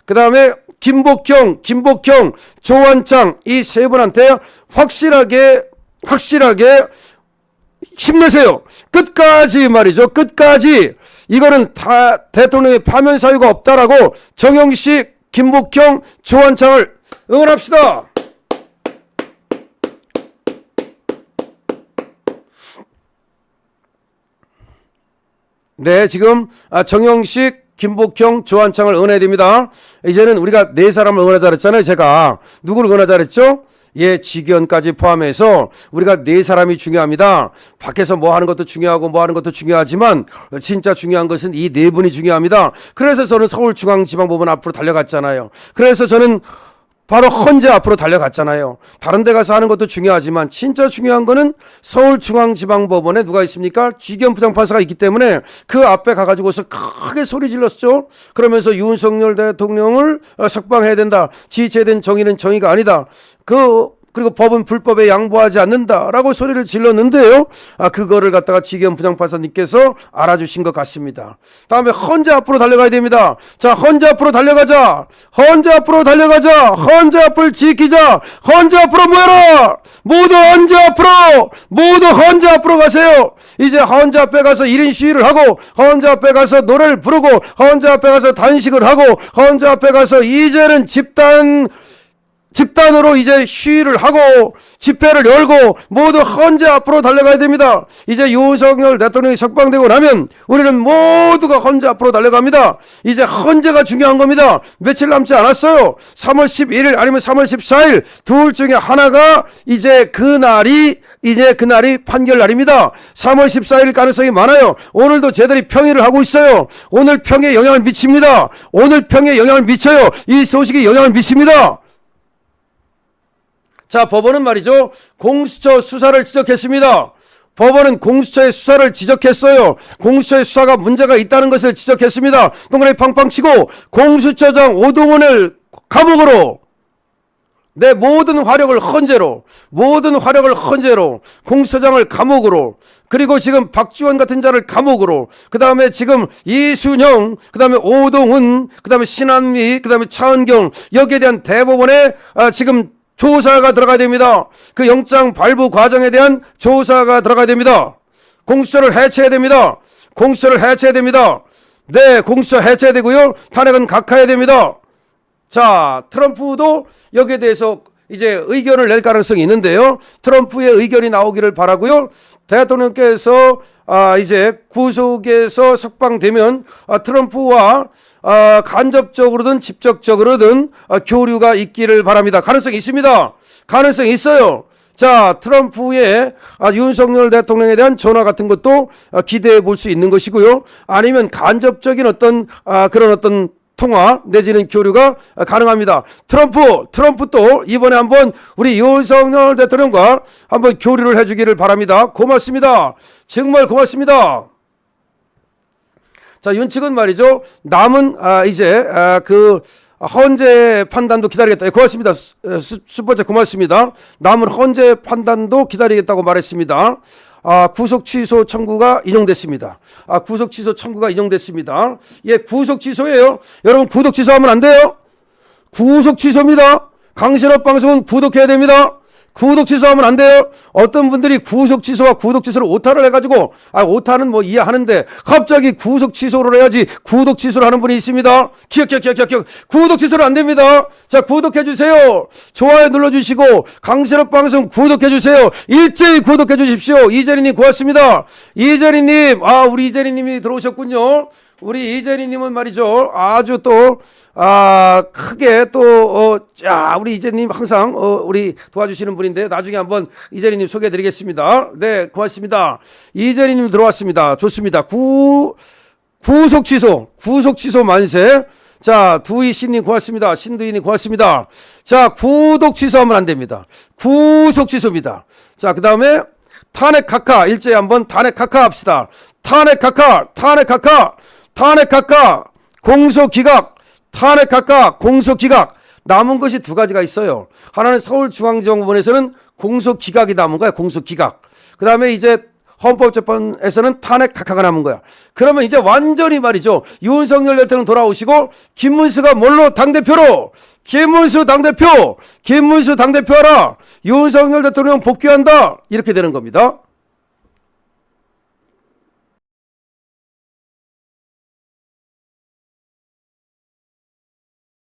그 다음에 김복형, 조원창 이 세 분한테 확실하게 힘내세요. 끝까지 말이죠. 끝까지 이거는 다 대통령의 파면 사유가 없다라고 정형식, 김복형, 조원창을 응원합시다. 네, 지금 정형식, 김복형, 조한창을 응원해야 됩니다. 이제는 우리가 네 사람을 응원하자 그랬잖아요. 제가 누구를 응원하자 그랬죠? 예, 직위원까지 포함해서 우리가 네 사람이 중요합니다. 밖에서 뭐 하는 것도 중요하고 뭐 하는 것도 중요하지만 진짜 중요한 것은 이 네 분이 중요합니다. 그래서 저는 서울중앙지방법원 앞으로 달려갔잖아요. 그래서 저는 바로 헌재 앞으로 달려갔잖아요. 다른 데 가서 하는 것도 중요하지만 진짜 중요한 거는 서울중앙지방법원에 누가 있습니까? 쥐겸 부장판사가 있기 때문에 그 앞에 가가지고서 크게 소리 질렀죠. 그러면서 윤석열 대통령을 석방해야 된다. 지체된 정의는 정의가 아니다. 그리고 법은 불법에 양보하지 않는다라고 소리를 질렀는데요. 그거를 갖다가 지겸 부장판사님께서 알아주신 것 같습니다. 다음에 헌재 앞으로 달려가야 됩니다. 자, 헌재 앞으로 달려가자. 헌재 앞을 지키자. 헌재 앞으로 모여라. 모두 헌재 앞으로 가세요. 이제 헌재 앞에 가서 1인 시위를 하고, 헌재 앞에 가서 노래를 부르고, 헌재 앞에 가서 단식을 하고, 헌재 앞에 가서 이제는 집단으로 이제 시위를 하고 집회를 열고 모두 헌재 앞으로 달려가야 됩니다. 이제 윤석열 대통령이 석방되고 나면 우리는 모두가 헌재 앞으로 달려갑니다. 이제 헌재가 중요한 겁니다. 며칠 남지 않았어요. 3월 11일 아니면 3월 14일 둘 중에 하나가 이제 그날이 판결 날입니다. 3월 14일 가능성이 많아요. 오늘도 쟤들이 평의를 하고 있어요. 오늘 평에 영향을 미칩니다. 오늘 평에 영향을 미쳐요. 이 소식이 영향을 미칩니다. 자, 법원은 말이죠. 공수처 수사를 지적했습니다. 법원은 공수처의 수사를 지적했어요. 공수처의 수사가 문제가 있다는 것을 지적했습니다. 동그라미 팡팡 치고 공수처장 오동훈을 감옥으로 내 모든 화력을 헌재로 공수처장을 감옥으로 그리고 지금 박지원 같은 자를 감옥으로 그 다음에 지금 이순영 그 다음에 오동훈 그 다음에 신한미 그 다음에 차은경 여기에 대한 대법원의 지금 조사가 들어가야 됩니다. 그 영장 발부 과정에 대한 조사가 들어가야 됩니다. 공수처를 해체해야 됩니다. 네, 공수처 해체해야 되고요. 탄핵은 각하해야 됩니다. 자, 트럼프도 여기에 대해서 이제 의견을 낼 가능성이 있는데요. 트럼프의 의견이 나오기를 바라고요. 대통령께서 이제 구속에서 석방되면 트럼프와 간접적으로든 직접적으로든 교류가 있기를 바랍니다. 가능성이 있습니다. 가능성이 있어요. 자, 트럼프의 윤석열 대통령에 대한 전화 같은 것도 기대해 볼 수 있는 것이고요. 아니면 간접적인 그런 통화 내지는 교류가 가능합니다. 트럼프 또 이번에 한번 우리 윤석열 대통령과 한번 교류를 해주기를 바랍니다. 고맙습니다. 정말 고맙습니다. 자, 윤 측은 말이죠. 남은 이제 그 헌재 판단도 기다리겠다. 고맙습니다. 첫 번째 고맙습니다. 남은 헌재 판단도 기다리겠다고 말했습니다. 구속 취소 청구가 인용됐습니다. 구속 취소 청구가 인용됐습니다. 예, 구속 취소예요. 여러분 구독 취소하면 안 돼요. 구속 취소입니다. 강신업 방송은 구독해야 됩니다. 구독 취소하면 안 돼요. 어떤 분들이 구속 취소와 구독 취소를 오타를 해가지고 오타는 뭐 이해하는데 갑자기 구속 취소를 해야지 구독 취소를 하는 분이 있습니다. 기억. 구독 취소는 안 됩니다. 자, 구독해 주세요. 좋아요 눌러주시고 강신업 방송 구독해 주세요. 일제히 구독해 주십시오. 이재리님 고맙습니다. 이재리님, 우리 이재리님이 들어오셨군요. 우리 이재리님은 말이죠. 아주 또 크게 또 우리 이재리님 항상 우리 도와주시는 분인데 나중에 한번 이재리님 소개해드리겠습니다. 네, 고맙습니다. 이재리님 들어왔습니다. 좋습니다. 구속 취소 만세. 자, 두이씨님 고맙습니다. 신두이님 고맙습니다. 자, 구독 취소하면 안 됩니다. 구속 취소입니다. 자, 그 다음에 탄핵 각하 일제히 한번 탄핵 각하 합시다. 탄핵 각하 공소기각, 탄핵 각하 공소기각. 남은 것이 두 가지가 있어요. 하나는 서울중앙지검법원에서는 공소기각이 남은 거야. 공소기각. 그 다음에 이제 헌법재판에서는 탄핵 각하가 남은 거야. 그러면 이제 완전히 말이죠. 윤석열 대통령 돌아오시고 김문수가 뭘로 당대표로 김문수 당대표 하라. 윤석열 대통령 복귀한다. 이렇게 되는 겁니다.